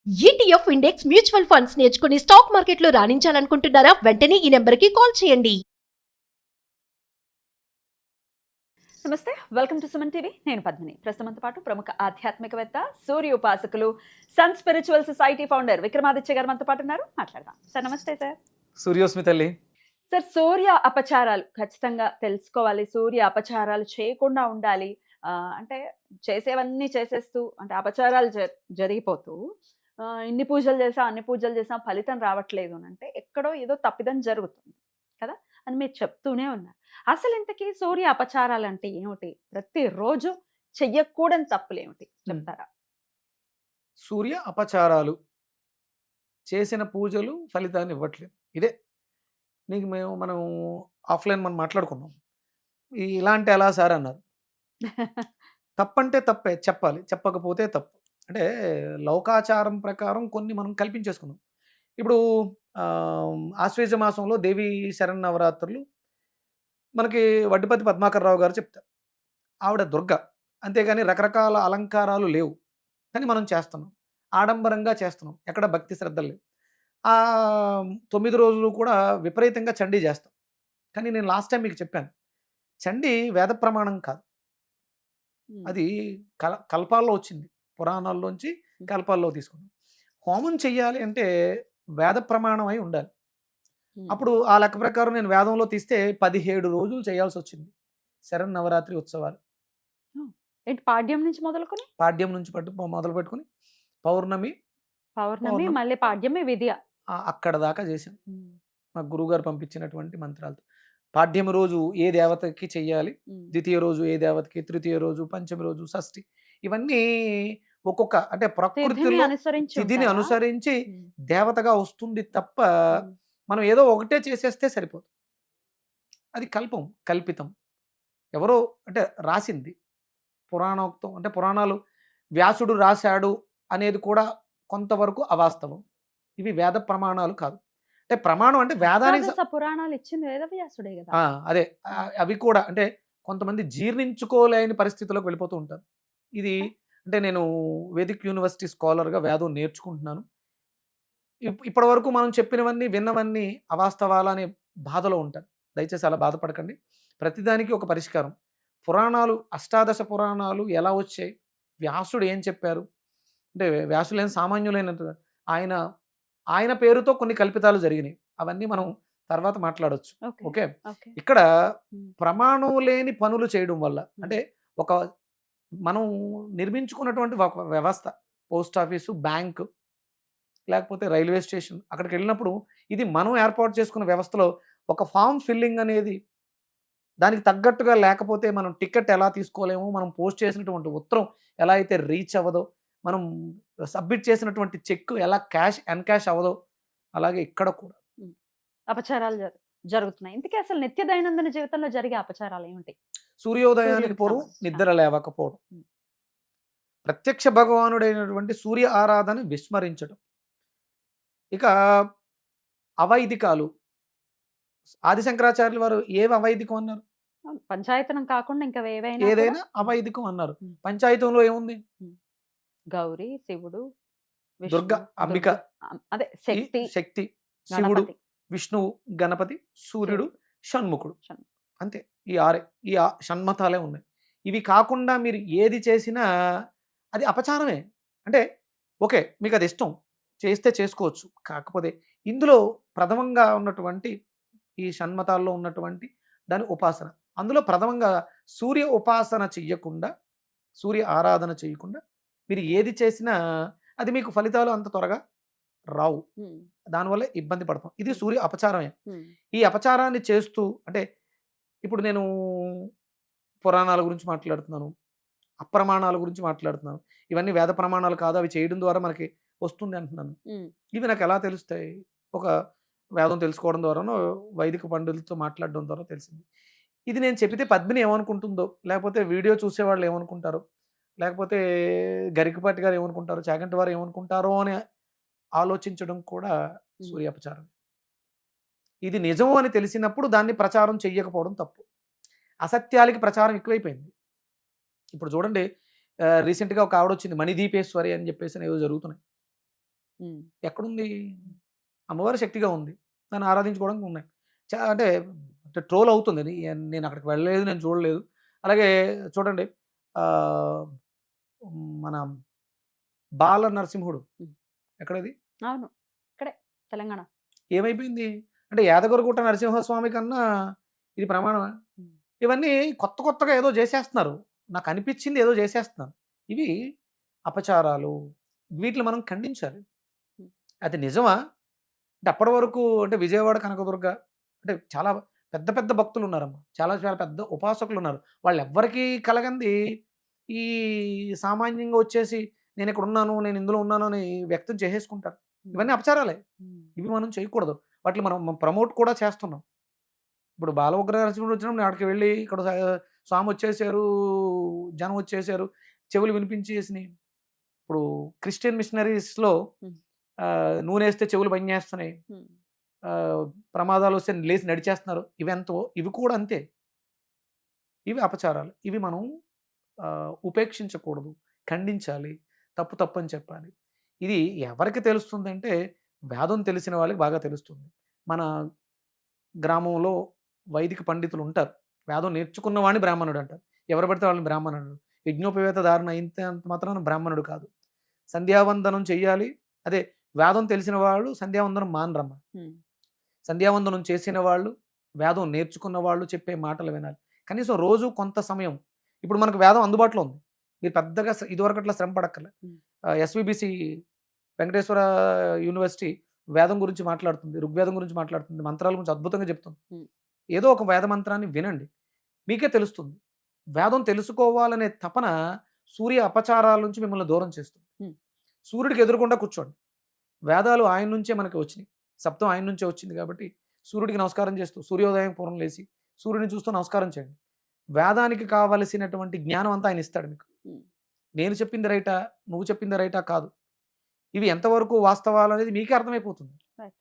ETF index mutual funds నేర్చుకుని stock మార్కెట్లో రాణించాలనుకుంటున్నారా? వెంటనే ఈ నెంబర్కి కాల్ చేయండి. నమస్తే, వెల్కమ్ టు సుమన్ టీవీ. నేను పద్మిని. ప్రస్తుతంతో పాటు ప్రముఖ ఆధ్యాత్మికవేత్త, సూర్య ఉపాసకులు, sun spiritual society founder Vikramaditya garu మనతో పాటు ఉన్నారు. మాట్లాడదాం సార్. నమస్తే సార్. సూర్యోస్మి తల్లి. సార్, సూర్య అపచారాలు ఖచ్చితంగా తెలుసుకోవాలి. సూర్య అపచారాలు చేయకుండా ఉండాలి. అంటే చేసేవన్నీ చేసేస్తూ, అంటే అపచారాలు జరిగిపోతూ ఇన్ని పూజలు చేసా అన్ని పూజలు చేసా ఫలితం రావట్లేదు అని అంటే ఎక్కడో ఏదో తప్పిదం జరుగుతుంది కదా అని మీరు చెప్తూనే ఉన్నారు. అసలు ఇంతకీ సూర్య అపచారాలు అంటే ఏమిటి? ప్రతిరోజు చెయ్యకూడని తప్పులు ఏమిటి చెప్తారా? సూర్య అపచారాలు చేసిన పూజలు ఫలితాన్ని ఇవ్వట్లేదు. ఇదే నీకు మనం ఆఫ్లైన్ మనం మాట్లాడుకున్నాం. ఇలాంటి ఎలా సార్ అన్నారు. తప్పంటే తప్పే చెప్పాలి, చెప్పకపోతే తప్పు. అంటే లౌకాచారం ప్రకారం కొన్ని మనం కల్పించేసుకున్నాం. ఇప్పుడు ఆశ్వేజ మాసంలో దేవి శరన్నవరాత్రులు మనకి వడ్డిపతి పద్మాకర్రావు గారు చెప్తారు. ఆవిడ దుర్గ, అంతేగాని రకరకాల అలంకారాలు లేవు, కానీ మనం చేస్తున్నాం, ఆడంబరంగా చేస్తున్నాం, ఎక్కడ భక్తి శ్రద్ధలు లేవు. 9 రోజులు కూడా విపరీతంగా చండీ చేస్తాం. కానీ నేను లాస్ట్ టైం మీకు చెప్పాను, చండీ వేద ప్రమాణం కాదు, అది కల్పాల్లో వచ్చింది, పురాణాల్లోంచి కల్పాల్లో తీసుకున్నాం. హోమం చెయ్యాలి అంటే వేద ప్రమాణం అయి ఉండాలి. అప్పుడు ఆ లెక్క ప్రకారం నేను వేదంలో తీస్తే 17 రోజులు చేయాల్సి వచ్చింది శరన్నవరాత్రి ఉత్సవాలు. పాడ్యం నుంచి మొదలుకొని పాడ్యం నుంచి మొదలు పెట్టుకుని పౌర్ణమి మళ్ళీ పాడ్యమే విద్య అక్కడ దాకా చేశాం. మా గురువుగారు పంపించినటువంటి మంత్రాలతో. పాడ్యమి రోజు ఏ దేవతకి చెయ్యాలి, ద్వితీయ రోజు ఏ దేవతకి, తృతీయ రోజు, పంచమి రోజు, షష్ఠి, ఇవన్నీ ఒక్కొక్క అంటే ప్రకృతిలో తిథిని అనుసరించి దేవతగా వస్తుంది తప్ప మనం ఏదో ఒకటే చేసేస్తే సరిపోదు. అది కల్పితం. ఎవరో అంటే రాసింది పురాణోక్తం, అంటే పురాణాలు వ్యాసుడు రాశాడు అనేది కూడా కొంతవరకు అవాస్తవం. ఇవి వేద ప్రమాణాలు కాదు. అంటే ప్రమాణం అంటే వేదానికి పురాణాలు ఇచ్చింది వేదవ్యాసుడే కదా. అదే అవి కూడా అంటే కొంతమంది జీర్ణించుకోలేని పరిస్థితులకు వెళ్ళిపోతూ ఉంటారు. ఇది అంటే నేను వేదిక్ యూనివర్సిటీ స్కాలర్గా వేదం నేర్చుకుంటున్నాను. ఇప్పటి వరకు మనం చెప్పినవన్నీ విన్నవన్నీ అవాస్తవాలు అనే బాధలో ఉంటారు. దయచేసి అలా బాధపడకండి. ప్రతిదానికి ఒక పరిష్కారం. పురాణాలు, అష్టాదశ పురాణాలు ఎలా వచ్చాయి, వ్యాసుడు ఏం చెప్పారు, అంటే వ్యాసులు ఏం సామాన్యులైన ఆయన పేరుతో కొన్ని కల్పితాలు జరిగినాయి. అవన్నీ మనం తర్వాత మాట్లాడొచ్చు. ఓకే. ఇక్కడ ప్రమాణం లేని పనులు చేయడం వల్ల, అంటే ఒక మనం నిర్మించుకున్నటువంటి ఒక వ్యవస్థ, పోస్ట్ ఆఫీసు, బ్యాంకు, లేకపోతే రైల్వే స్టేషన్, అక్కడికి వెళ్ళినప్పుడు ఇది మనం ఏర్పాటు చేసుకున్న వ్యవస్థలో ఒక ఫామ్ ఫిల్లింగ్ అనేది దానికి తగ్గట్టుగా లేకపోతే మనం టికెట్ ఎలా తీసుకోలేమో, మనం పోస్ట్ చేసినటువంటి ఉత్తరం ఎలా అయితే రీచ్ అవ్వదో, మనం సబ్మిట్ చేసినటువంటి చెక్ ఎలా ఎన్కాష్ అవ్వదో, అలాగే ఇక్కడ కూడా అపచారాలు జరుగుతున్నాయి. ఇంతకీ అసలు నిత్య దైనందిన జీవితంలో జరిగే అపచారాలు ఏమిటి? సూర్యోదయానికి పూర్వం నిద్ర లేవకపోవడం, ప్రత్యక్ష భగవానుడైనటువంటి సూర్య ఆరాధన విస్మరించడం, ఇక అవైదికాలు. ఆదిశంకరాచార్యులు వారు ఏవి అవైదికం అన్నారు? పంచాయతనం కాకుండా ఇంకా ఏదైనా అవైదికం అన్నారు. పంచాయతంలో ఏముంది? గౌరీ, శివుడు, దుర్గ, అంబిక, అదే శక్తి, శివుడు, విష్ణువు, గణపతి, సూర్యుడు, షణ్ముఖుడు, అంతే. ఈ షణ్మతాలే ఉన్నాయి. ఇవి కాకుండా మీరు ఏది చేసినా అది అపచారమే. అంటే ఓకే, మీకు అది ఇష్టం, చేస్తే చేసుకోవచ్చు. కాకపోతే ఇందులో ప్రథమంగా ఉన్నటువంటి ఈ షణ్మతాల్లో ఉన్నటువంటి దాని ఉపాసన, అందులో ప్రథమంగా సూర్య ఉపాసన చెయ్యకుండా, సూర్య ఆరాధన చేయకుండా మీరు ఏది చేసినా అది మీకు ఫలితాలు అంత త్వరగా రావు. దానివల్ల ఇబ్బంది పడతాం. ఇది సూర్య అపచారమే. ఈ అపచారాన్ని చేస్తూ, అంటే ఇప్పుడు నేను పురాణాల గురించి మాట్లాడుతున్నాను, అప్రమాణాల గురించి మాట్లాడుతున్నాను. ఇవన్నీ వేద ప్రమాణాలు కాదు, అవి చేయడం ద్వారా మనకి వస్తుంది అంటున్నాను. ఇవి నాకు ఎలా తెలుస్తాయి? ఒక వేదం తెలుసుకోవడం ద్వారానో, వైదిక పండితులతో మాట్లాడడం ద్వారా తెలిసింది. ఇది నేను చెప్పితే పద్మిని ఏమనుకుంటుందో, లేకపోతే వీడియో చూసేవాళ్ళు ఏమనుకుంటారో, లేకపోతే గరికపాటి గారు ఏమనుకుంటారో, చాగంటి వారు ఏమనుకుంటారో అని ఆలోచించడం కూడా సూర్యాపచారం. ఇది నిజం అని తెలిసినప్పుడు దాన్ని ప్రచారం చెయ్యకపోవడం తప్పు. అసత్యాలకి ప్రచారం ఎక్కువైపోయింది. ఇప్పుడు చూడండి, రీసెంట్గా ఒక ఆవిడ వచ్చింది, మణిదీపేశ్వరి అని చెప్పేసి ఏవో జరుగుతున్నాయి. ఉమ్, ఎక్కడుంది? అమ్మవారి శక్తిగా ఉంది. దాన్ని ఆరాధించుకోవడానికి ఉన్నాయి. అంటే ట్రోల్ అవుతుంది. నేను అక్కడికి వెళ్ళలేదు, నేను చూడలేదు. అలాగే చూడండి, ఆహ్, మన బాల నరసింహుడు ఉమ్. ఎక్కడది? అవును, ఇక్కడే తెలంగాణ. ఏమైపోయింది? అంటే యాదగిరిగుట్ట నరసింహస్వామి కన్నా ఇది ప్రమాణమా? ఉమ్, ఇవన్నీ కొత్త కొత్తగా ఏదో చేసేస్తున్నారు. నాకు అనిపించింది ఏదో చేసేస్తున్నారు. ఇవి అపచారాలు. వీటిని మనం ఖండించాలి. ఉమ్, అది నిజమా? అంటే అప్పటి వరకు అంటే విజయవాడ కనకదుర్గ అంటే చాలా పెద్ద పెద్ద భక్తులు ఉన్నారమ్మా. చాలా చాలా పెద్ద ఉపాసకులు ఉన్నారు. వాళ్ళెవ్వరికీ కలగంది ఈ సామాన్యంగా వచ్చేసి నేను ఇక్కడ ఉన్నాను, నేను ఇందులో ఉన్నాను అని వ్యక్తం చేసేసుకుంటారు. ఇవన్నీ అపచారాలే. ఉమ్, ఇవి మనం చేయకూడదు. వాటిని మనం ప్రమోట్ కూడా చేస్తున్నాం. ఇప్పుడు బాల ఉగ్ర నరసింహుడు వచ్చినప్పుడు నేను అక్కడికి వెళ్ళి ఇక్కడ స్వామి వచ్చేసారు, జనం వచ్చేసారు, చెవులు వినిపించేసినాయి. ఇప్పుడు క్రిస్టియన్ మిషనరీస్‌లో ఉమ్, నూనేస్తే చెవులు పనిచేస్తున్నాయి. ఉమ్, ప్రమాదాలొస్తే లేసి నడిచేస్తున్నారు. ఇవెంతో ఇవి కూడా అంతే. ఇవి అపచారాలు. ఇవి మనం ఉపేక్షించకూడదు. ఖండించాలి. తప్పు తప్పని చెప్పాలి. ఇది ఎవరికి తెలుస్తుందంటే వేదం తెలిసిన వాళ్ళకి బాగా తెలుస్తుంది. మన గ్రామంలో వైదిక పండితులు ఉంటారు. వేదం నేర్చుకున్న వాడిని బ్రాహ్మణుడు అంటారు. ఎవరు పడితే వాళ్ళని బ్రాహ్మణుడు. యజ్ఞోపవేత ధారణ అయినంత మాత్రాన బ్రాహ్మణుడు కాదు. సంధ్యావందనం చెయ్యాలి. అదే వేదం తెలిసిన వాళ్ళు సంధ్యావందనం మానరమ్మ. ఉమ్, సంధ్యావందనం చేసిన వాళ్ళు, వేదం నేర్చుకున్న వాళ్ళు చెప్పే మాటలు వినాలి. కనీసం రోజు కొంత సమయం ఇప్పుడు మనకు వేదం అందుబాటులో ఉంది. మీరు పెద్దగా ఇదివరకట్లా శ్రమ పడక్కర్లే. ఉమ్, ఎస్విబిసి వెంకటేశ్వర యూనివర్సిటీ వేదం గురించి మాట్లాడుతుంది. ఋగ్వేదం గురించి మాట్లాడుతుంది. మంత్రాల గురించి అద్భుతంగా చెప్తుంది. ఉమ్, ఏదో ఒక వేద మంత్రాన్ని వినండి. మీకే తెలుస్తుంది. వేదం తెలుసుకోవాలనే తపన సూర్య అపచారాల నుంచి మిమ్మల్ని దూరం చేస్తుంది. ఉమ్, సూర్యుడికి ఎదురుగుండా కూర్చోండి. వేదాలు ఆయన నుంచే మనకి వచ్చినాయి. సప్తం ఆయన నుంచే వచ్చింది కాబట్టి సూర్యుడికి నమస్కారం చేస్తూ సూర్యోదయం పూర్వం లేసి సూర్యుడిని చూస్తూ నమస్కారం చేయండి. వేదానికి కావలసినటువంటి జ్ఞానం అంతా ఆయన ఇస్తాడు మీకు. ఉమ్. నేను చెప్పింది రైటా, నువ్వు చెప్పింది రైటా కాదు. ఇవి ఎంతవరకు వాస్తవాలు అనేది మీకే అర్థమైపోతుంది. Right.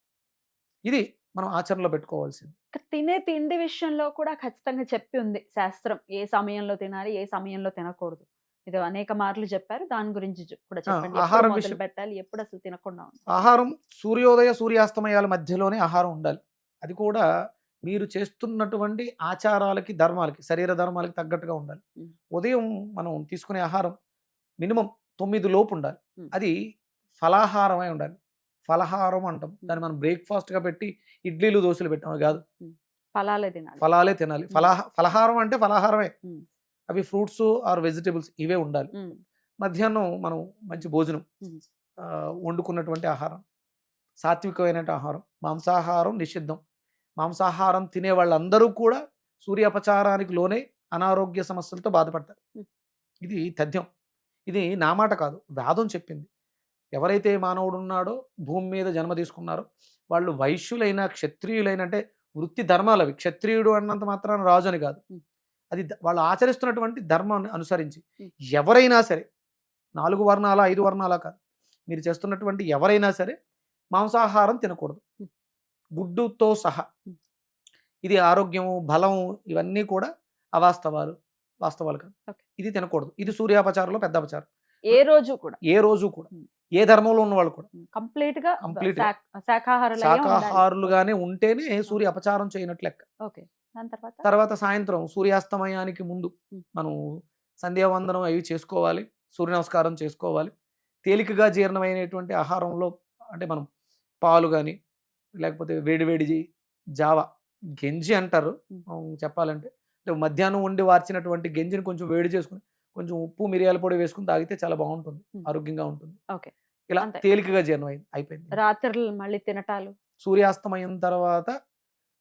ఇది మనం ఆచరణలో పెట్టుకోవాల్సింది. ఇక తినే తిండి విషయంలో కూడా ఖచ్చితంగా చెప్పి ఉంది శాస్త్రం. ఏ సమయంలో తినాలి, ఏ సమయంలో తినకూడదు. ఇది అనేక మార్లు చెప్పారు. దాని గురించి కూడా చెప్పండి. ఎప్పుడు ఆహారం మొదలు విషయం పెట్టాలి, ఎప్పుడు అసలు తినకుండా ఉండాలి? ఆహారం సూర్యోదయ సూర్యాస్తమయాల మధ్యలోనే ఆహారం ఉండాలి. అది కూడా మీరు చేస్తున్నటువంటి ఆచారాలకి, ధర్మాలకి, శరీర ధర్మాలకి తగ్గట్టుగా ఉండాలి. ఉమ్, ఉదయం మనం తీసుకునే ఆహారం మినిమం 9 లోపు ఉండాలి. ఉమ్, అది ఫలాహారమై ఉండాలి. ఫలహారం అంటాం. దాన్ని మనం బ్రేక్‌ఫాస్ట్‌గా పెట్టి ఇడ్లీలు, దోసలు పెట్టాం అది కాదు. ఉమ్. ఫలాలే తినాలి. ఫలాలే తినాలి. ఉమ్, ఫలహారం అంటే ఫలాహారమే. ఉమ్, అవి ఫ్రూట్స్ ఆర్ వెజిటబుల్స్ ఇవే ఉండాలి. ఉమ్, మధ్యాహ్నం మనం మంచి భోజనం, ఉమ్, వండుకున్నటువంటి ఆహారం, సాత్వికమైన ఆహారం. మాంసాహారం నిషిద్ధం. మాంసాహారం తినే వాళ్ళందరూ కూడా సూర్యాపచారానికి లోనే అనారోగ్య సమస్యలతో బాధపడతారు. ఉమ్, ఇది తథ్యం. ఇది నా మాట కాదు, వేదం చెప్పింది. ఎవరైతే మానవుడు ఉన్నాడో భూమి మీద జన్మ తీసుకున్నారో వాళ్ళు వైశ్యులైన, క్షత్రియులైన అంటే వృత్తి ధర్మాలు అవి. క్షత్రియుడు అన్నంత మాత్రాన రాజు అని కాదు. ఉమ్, అది వాళ్ళు ఆచరిస్తున్నటువంటి ధర్మాన్ని అనుసరించి ఉమ్, ఎవరైనా సరే 4 వర్ణాల 5 వర్ణాల కాదు, మీరు చేస్తున్నటువంటి ఎవరైనా సరే మాంసాహారం తినకూడదు, ఉమ్, గుడ్డుతో సహా. ఉమ్. ఇది ఆరోగ్యము, బలం ఇవన్నీ కూడా అవాస్తవాలు, వాస్తవాలు కాదు. ఓకే. ఇది తినకూడదు. ఇది సూర్యాపచారంలో పెద్ద అపచారం. ఏ రోజు కూడా ఏ రోజు కూడా, ఉమ్, ఏ ధర్మంలో ఉన్న వాళ్ళు కూడా కంప్లీట్ గా కంప్లీట్ శాకాహారులయ్యే ఉండాలి. శాకాహారులుగానే ఉంటేనే సూర్య అపచారం చేయనట్లు లెక్క. ఓకే. దాని తర్వాత తర్వాత సాయంత్రం సూర్యాస్తమయానికి ముందు ఉమ్, మనం సంధ్యావందనం అవి చేసుకోవాలి, సూర్య నమస్కారం చేసుకోవాలి. తేలికగా జీర్ణమైనటువంటి ఆహారంలో అంటే మనం పాలు కానీ లేకపోతే వేడివేడి జావ, గెంజి అంటారు చెప్పాలంటే. అంటే మధ్యాహ్నం వండి వార్చినటువంటి గెంజిని కొంచెం వేడి చేసుకుని కొంచెం ఉప్పు, మిరియాల పొడి వేసుకుని తాగితే చాలా బాగుంటుంది, ఆరోగ్యంగా ఉంటుంది. ఓకే. ఇలా అంతే. తేలికగా జీర్ణం అయిపోయింది. రాత్రులు మళ్ళీ తినటాలు. సూర్యాస్తమయం తర్వాత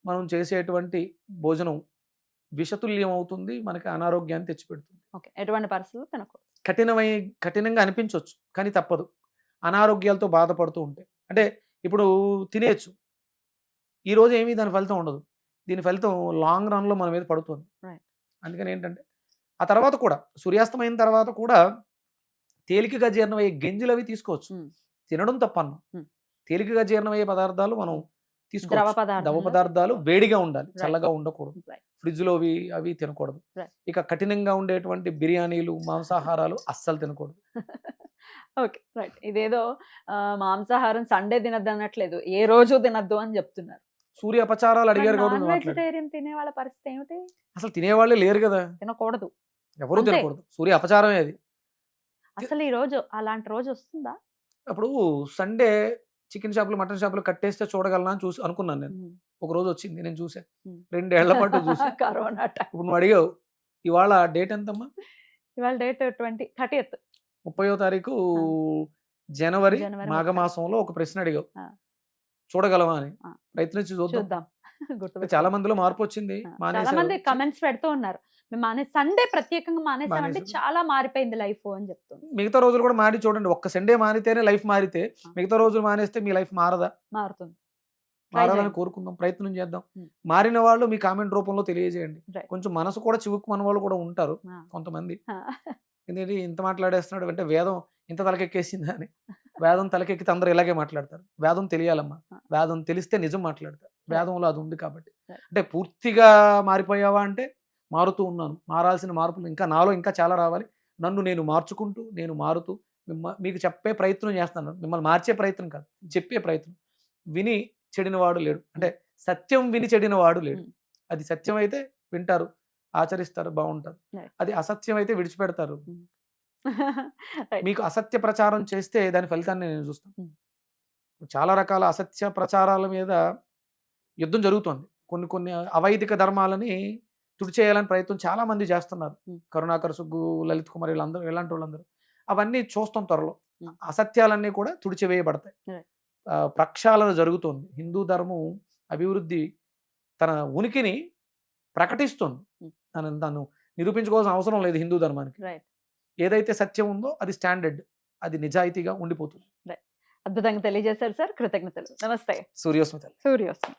మనం చేసేటువంటి భోజనం విషతుల్యం అవుతుంది, మనకి అనారోగ్యాన్ని తెచ్చిపెడుతుంది. ఓకే. ఎటువంటి పరిస్థితుల్లో తినకూడదు. కఠినంగా అనిపించవచ్చు కానీ తప్పదు. అనారోగ్యాలతో బాధపడుతూ ఉంటే అంటే ఇప్పుడు తినేయచ్చు, ఈరోజు ఏమీ దాని ఫలితం ఉండదు. దీని ఫలితం లాంగ్ రన్లో మన మీద పడుతుంది. Right. అందుకని ఏంటంటే ఆ తర్వాత కూడా సూర్యాస్తమైన తర్వాత కూడా తేలికగా జీర్ణమయ్యే గింజలు అవి తీసుకోవచ్చు. ఉమ్, తినడం తప్పన్ను. ఉమ్. తేలికగా జీర్ణమయ్యే పదార్థాలు మనం ద్రవ తీసుకోవచ్చు. పదార్థాలు. ద్రవ పదార్థాలు వేడిగా ఉండాలి, Right. చల్లగా ఉండకూడదు. Right. ఫ్రిడ్జ్లో అవి తినకూడదు. Right. ఇక కఠినంగా ఉండేటువంటి బిర్యానీలు, మాంసాహారాలు అస్సలు తినకూడదు. ఓకే. రైట్. ఇదేదో మాంసాహారం సండే తినొద్దు అనట్లేదు. ఏ రోజు తినొద్దు అని చెప్తున్నారు. సూర్య అపచారాలు మరి అడిగారు కాబట్టి నాన్ మేము మాట్లాడాం. వెజిటేరియన్ తినే వాళ్ళ పరిస్థితి ఏమిటి? అసలు తినేవాళ్ళే లేరు కదా, తినకూడదు. ఎవరు అంతే. తినకూడదు, సూర్య అపచారమే అది. అసలు ఈ రోజు అలాంటి రోజు వస్తుందా? అప్పుడు సండే చికెన్ షాపులు మటన్ షాపులు కట్టేస్తే చూడగలనా అని చూసి అనుకున్నాను నేను. ఒక రోజు వచ్చింది, నేను చూసాను, 2 ఏళ్ల పాటు చూసాను. Corona time. ఇప్పుడు నువ్వు అడిగావు, ఇవాళ డేట్ ఎంతమ్మా? ఇవాళ డేట్ 30th 30వ తారీఖు జనవరి జనవరి మాఘమాసంలో ఒక ప్రశ్న అడిగావు, ఆ. చూడగలవా అని. ఆ. ప్రయత్నించి చూద్దాం. చూద్దాం. చాలా మందిలో మార్పు వచ్చింది, చాలా మంది మానేశారు. కమెంట్స్ పెడుతూ ఉన్నారు. మేము సండే ప్రత్యేకంగా మానేసామంటే మానేశారు. చాలా మారిపోయింది లైఫ్ అని చెప్తుంది. మిగతా రోజులు కూడా మారి చూడండి, ఒక్క సండే మారితేనే లైఫ్ మారితే ఆ. మిగతా రోజులు మానేస్తే మీ లైఫ్ మారదా? మారుతుంది. మారాలని చేయండి. కోరుకుందాం, ప్రయత్నం చేద్దాం. ఉమ్. మారిన వాళ్ళు మీ కామెంట్ రూపంలో తెలియజేయండి. Right. కొంచెం మనసు కూడా చివుక్కుమన్న వాళ్ళు కూడా ఉంటారు ఆ. కొంతమంది. ఆ. ఏంటంటే ఇంత మాట్లాడేస్తున్నాడు అంటే వేదం ఇంత తలకెక్కేసిందా అని. వేదం తలకెక్కితే అందరూ ఇలాగే మాట్లాడతారు. వేదం తెలియాలమ్మా, ఆ. వేదం తెలిస్తే నిజం మాట్లాడతారు. వేదంలో అది ఉంది కాబట్టి. Right. అంటే పూర్తిగా మారిపోయావా అంటే మారుతూ ఉన్నాను, మారాల్సిన మార్పులు ఇంకా నాలో ఇంకా చాలా రావాలి. నన్ను నేను మార్చుకుంటూ, నేను మారుతూ మీకు చెప్పే ప్రయత్నం చేస్తున్నాను. మిమ్మల్ని మార్చే ప్రయత్నం కాదు, చెప్పే ప్రయత్నం. విని చెడినవాడు లేడు, అంటే సత్యం విని చెడినవాడు లేడు. ఉమ్. అది సత్యం అయితే వింటారు, ఆచరిస్తారు, బాగుంటారు. Right. అది అసత్యం అయితే విడిచిపెడతారు. Right. మీకు అసత్య ప్రచారం చేస్తే దాని ఫలితాన్ని నేను చూస్తాను. ఉమ్. చాలా రకాల అసత్య ప్రచారాల మీద యుద్ధం జరుగుతోంది. కొన్ని కొన్ని అవైదిక ధర్మాలని తుడిచేయాలని ప్రయత్నం చాలా మంది చేస్తున్నారు. ఉమ్. కరుణాకర్ సుగ్గు, లలిత్ కుమార్, వీళ్ళందరూ ఇలాంటి వాళ్ళందరూ అవన్నీ చూస్తాం త్వరలో. ఉమ్. అసత్యాలన్నీ కూడా తుడిచివేయబడతాయి. Right. ప్రక్షాళన జరుగుతోంది. హిందూ ధర్మం అభివృద్ధి తన ఉనికిని ప్రకటిస్తుంది. ఉమ్. తను నిరూపించుకోవాల్సిన అవసరం లేదు హిందూ ధర్మానికి. Right. ఏదైతే సత్యం ఉందో అది స్టాండర్డ్, అది నిజాయితీగా ఉండిపోతుంది. అద్భుతంగా తెలియజేశారు సార్. కృతజ్ఞతలు. నమస్తే. సూర్యోస్మిత. సూర్యోస్మి.